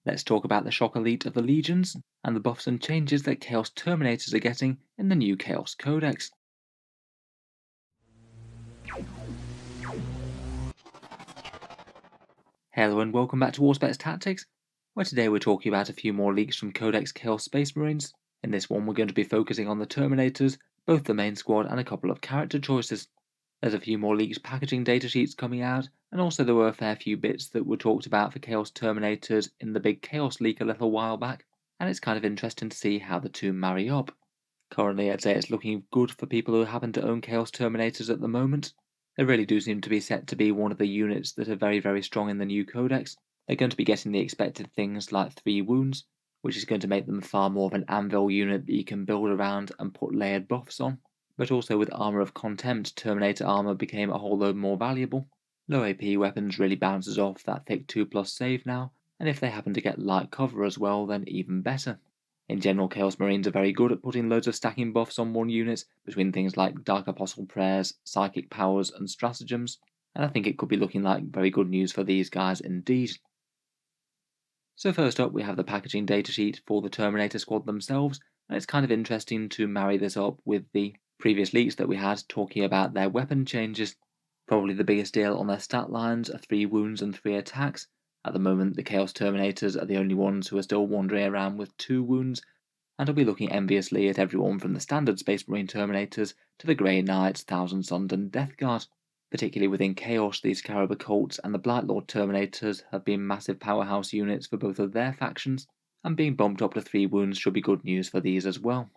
let's talk about the Shock Elite of the Legions, and the buffs and changes that Chaos Terminators are getting in the new Chaos Codex. Hello and welcome back to Warspets Tactics, where today we're talking about a few more leaks from Codex Chaos Space Marines. In this one we're going to be focusing on the Terminators, both the main squad and a couple of character choices. There's a few more leaked packaging datasheets coming out, and also there were a fair few bits that were talked about for Chaos Terminators in the big Chaos leak a little while back, and it's kind of interesting to see how the two marry up. Currently I'd say it's looking good for people who happen to own Chaos Terminators at the moment. They really do seem to be set to be one of the units that are very strong in the new codex. They're going to be getting the expected things like 3 wounds, which is going to make them far more of an anvil unit that you can build around and put layered buffs on. But also with Armour of Contempt, Terminator armour became a whole load more valuable. Low AP weapons really bounces off that thick 2+ save now, and if they happen to get light cover as well, then even better. In general, Chaos Marines are very good at putting loads of stacking buffs on one unit between things like Dark Apostle Prayers, Psychic Powers and Stratagems, and I think it could be looking like very good news for these guys indeed. So first up we have the packaging datasheet for the Terminator squad themselves, and it's kind of interesting to marry this up with the previous leaks that we had talking about their weapon changes. Probably the biggest deal on their stat lines are 3 wounds and 3 attacks. At the moment the Chaos Terminators are the only ones who are still wandering around with 2 wounds, and I'll be looking enviously at everyone from the standard Space Marine Terminators to the Grey Knights, Thousand Sons and Death Guard. Particularly within Chaos, these Scarab Occults and the Blightlord Terminators have been massive powerhouse units for both of their factions, and being bumped up to 3 wounds should be good news for these as well.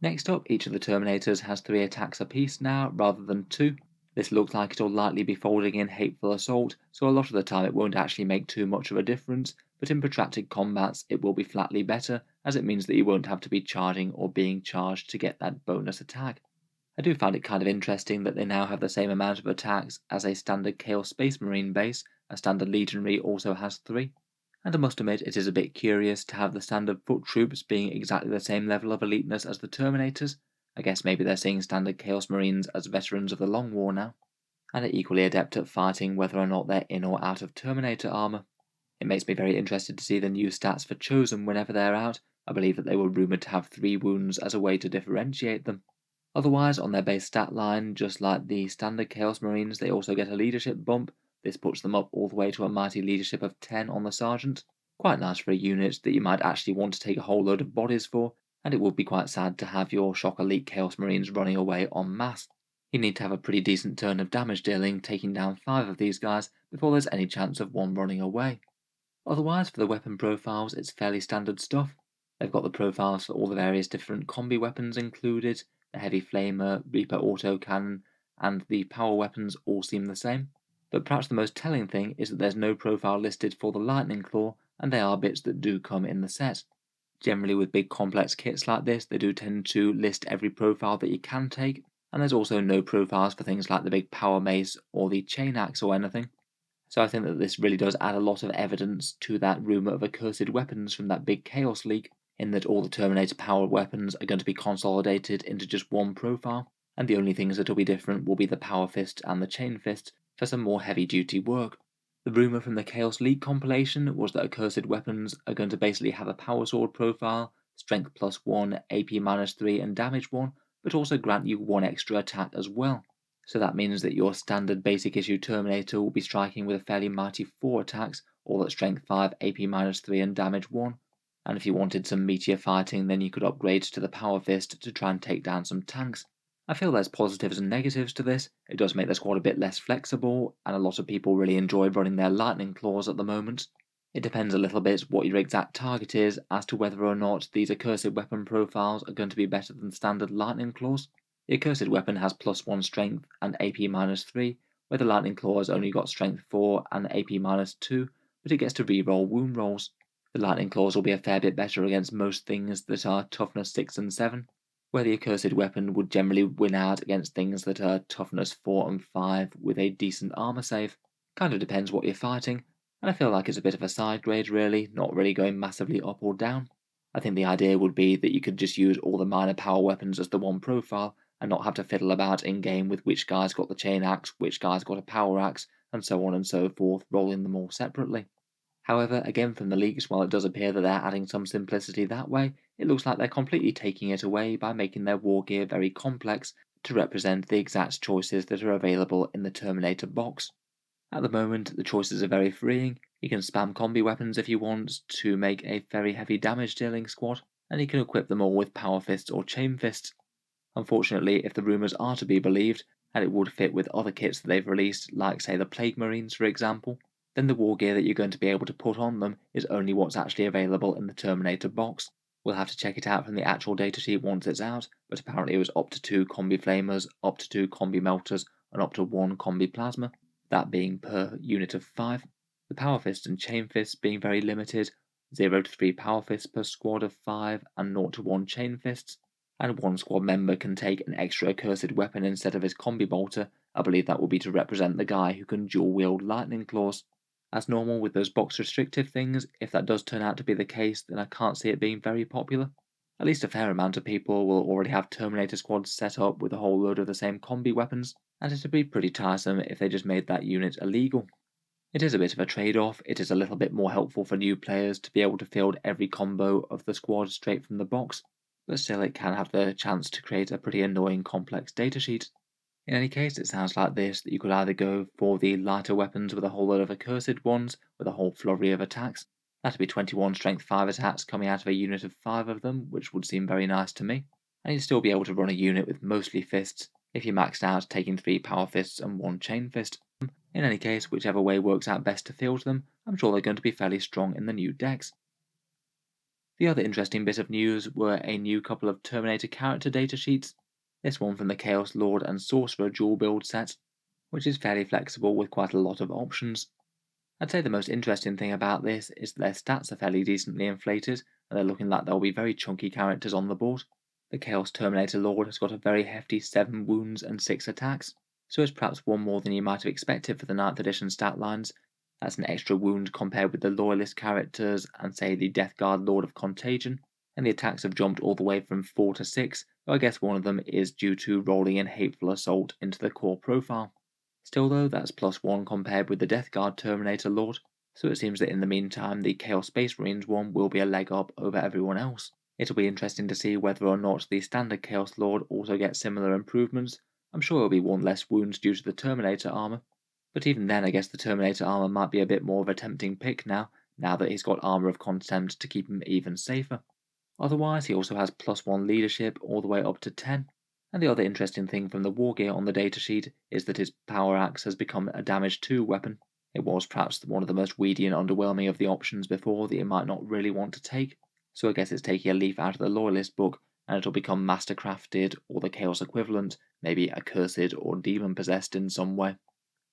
Next up, each of the Terminators has 3 attacks apiece now, rather than 2. This looks like it'll likely be folding in Hateful Assault, so a lot of the time it won't actually make too much of a difference, but in protracted combats it will be flatly better, as it means that you won't have to be charging or being charged to get that bonus attack. I do find it kind of interesting that they now have the same amount of attacks as a standard Chaos Space Marine base. A standard Legionary also has 3. And I must admit it is a bit curious to have the standard foot troops being exactly the same level of eliteness as the Terminators. I guess maybe they're seeing standard Chaos Marines as veterans of the Long War now, and are equally adept at fighting whether or not they're in or out of Terminator armour. It makes me very interested to see the new stats for Chosen whenever they're out. I believe that they were rumoured to have 3 wounds as a way to differentiate them. Otherwise, on their base stat line, just like the standard Chaos Marines, they also get a leadership bump. This puts them up all the way to a mighty leadership of 10 on the Sergeant. Quite nice for a unit that you might actually want to take a whole load of bodies for, and it would be quite sad to have your Shock Elite Chaos Marines running away en masse. You need to have a pretty decent turn of damage dealing, taking down 5 of these guys before there's any chance of one running away. Otherwise, for the weapon profiles, it's fairly standard stuff. They've got the profiles for all the various different combi weapons included. The Heavy Flamer, Reaper Autocannon, and the power weapons all seem the same. But perhaps the most telling thing is that there's no profile listed for the Lightning Claw, and they are bits that do come in the set. Generally with big complex kits like this, they do tend to list every profile that you can take, and there's also no profiles for things like the big Power Mace or the Chain Axe or anything. So I think that this really does add a lot of evidence to that rumour of accursed weapons from that big Chaos leak, in that all the Terminator power weapons are going to be consolidated into just one profile, and the only things that will be different will be the Power Fist and the Chain Fist for some more heavy duty work. The rumour from the Chaos League compilation was that accursed weapons are going to basically have a Power Sword profile, Strength +1, AP -3 and Damage 1, but also grant you 1 extra attack as well. So that means that your standard basic issue Terminator will be striking with a fairly mighty 4 attacks, all at Strength 5, AP -3 and Damage 1. And if you wanted some meteor fighting, then you could upgrade to the Power Fist to try and take down some tanks. I feel there's positives and negatives to this. It does make the squad a bit less flexible, and a lot of people really enjoy running their Lightning Claws at the moment. It depends a little bit what your exact target is as to whether or not these accursed weapon profiles are going to be better than standard Lightning Claws. The accursed weapon has +1 strength and AP -3, where the Lightning Claw has only got strength 4 and AP -2, but it gets to reroll wound rolls. The Lightning Claws will be a fair bit better against most things that are toughness 6 and 7, where the accursed weapon would generally win out against things that are toughness 4 and 5 with a decent armor save. Kind of depends what you're fighting, and I feel like it's a bit of a side grade really, not really going massively up or down. I think the idea would be that you could just use all the minor power weapons as the one profile, and not have to fiddle about in game with which guy's got the chain axe, which guy's got a power axe, and so on and so forth, rolling them all separately. However, again from the leaks, while it does appear that they're adding some simplicity that way, it looks like they're completely taking it away by making their Wargear very complex to represent the exact choices that are available in the Terminator box. At the moment, the choices are very freeing. You can spam combi weapons if you want to make a very heavy damage dealing squad, and you can equip them all with power fists or chain fists. Unfortunately, if the rumours are to be believed, and it would fit with other kits that they've released, like say the Plague Marines for example, then the Wargear that you're going to be able to put on them is only what's actually available in the Terminator box. We'll have to check it out from the actual datasheet once it's out, but apparently it was up to 2 combi flamers, up to 2 combi melters, and up to 1 combi plasma, that being per unit of 5. The power fists and chain fists being very limited, 0 to 3 power fists per squad of 5 and 0 to 1 chain fists, and one squad member can take an extra accursed weapon instead of his combi bolter. I believe that will be to represent the guy who can dual wield lightning claws. As normal with those box restrictive things, if that does turn out to be the case, then I can't see it being very popular. At least a fair amount of people will already have Terminator squads set up with a whole load of the same combi weapons, and it would be pretty tiresome if they just made that unit illegal. It is a bit of a trade-off. It is a little bit more helpful for new players to be able to field every combo of the squad straight from the box, but still it can have the chance to create a pretty annoying complex datasheet. In any case, it sounds like this, that you could either go for the lighter weapons with a whole load of accursed ones, with a whole flurry of attacks. That'd be 21 strength 5 attacks coming out of a unit of 5 of them, which would seem very nice to me. And you'd still be able to run a unit with mostly fists, if you maxed out taking 3 power fists and 1 chain fist. In any case, whichever way works out best to field them, I'm sure they're going to be fairly strong in the new decks. The other interesting bit of news were a new couple of Terminator character datasheets. This one from the Chaos Lord and Sorcerer dual build set, which is fairly flexible with quite a lot of options. I'd say the most interesting thing about this is that their stats are fairly decently inflated, and they're looking like they'll be very chunky characters on the board. The Chaos Terminator Lord has got a very hefty 7 wounds and 6 attacks, so it's perhaps one more than you might have expected for the 9th edition stat lines. That's an extra wound compared with the Loyalist characters and say the Death Guard Lord of Contagion, and the attacks have jumped all the way from 4 to 6, though I guess one of them is due to rolling in Hateful Assault into the core profile. Still though, that's +1 compared with the Death Guard Terminator Lord, so it seems that in the meantime the Chaos Space Marines one will be a leg up over everyone else. It'll be interesting to see whether or not the standard Chaos Lord also gets similar improvements. I'm sure he'll be 1 less wounds due to the Terminator armor, but even then I guess the Terminator armor might be a bit more of a tempting pick now that he's got Armor of Contempt to keep him even safer. Otherwise, he also has +1 leadership all the way up to 10, and the other interesting thing from the Wargear on the datasheet is that his power axe has become a damage 2 weapon. It was perhaps one of the most weedy and underwhelming of the options before that you might not really want to take, so I guess it's taking a leaf out of the Loyalist book, and it'll become mastercrafted or the Chaos equivalent, maybe accursed or demon possessed in some way.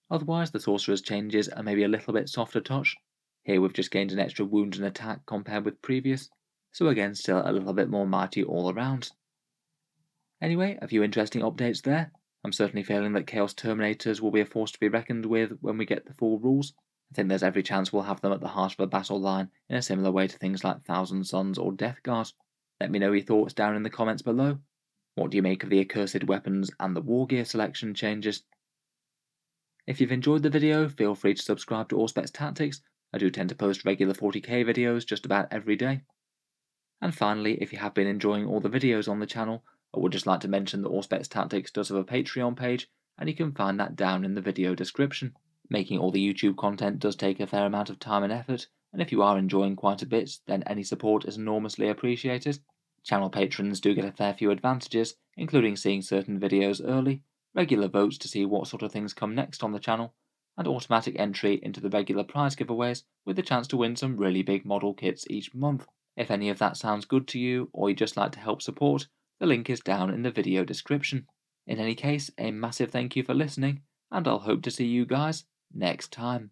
Otherwise, the Sorcerer's changes are maybe a little bit softer touch. Here we've just gained an extra wound and attack compared with previous, so again still a little bit more mighty all around. Anyway, a few interesting updates there. I'm certainly feeling that Chaos Terminators will be a force to be reckoned with when we get the full rules. I think there's every chance we'll have them at the heart of a battle line in a similar way to things like Thousand Suns or Death Guard. Let me know your thoughts down in the comments below. What do you make of the accursed weapons and the Wargear selection changes? If you've enjoyed the video, feel free to subscribe to Auspex Tactics. I do tend to post regular 40k videos just about every day. And finally, if you have been enjoying all the videos on the channel, I would just like to mention that Auspex Tactics does have a Patreon page, and you can find that down in the video description. Making all the YouTube content does take a fair amount of time and effort, and if you are enjoying quite a bit, then any support is enormously appreciated. Channel patrons do get a fair few advantages, including seeing certain videos early, regular votes to see what sort of things come next on the channel, and automatic entry into the regular prize giveaways with the chance to win some really big model kits each month. If any of that sounds good to you, or you'd just like to help support, the link is down in the video description. In any case, a massive thank you for listening, and I'll hope to see you guys next time.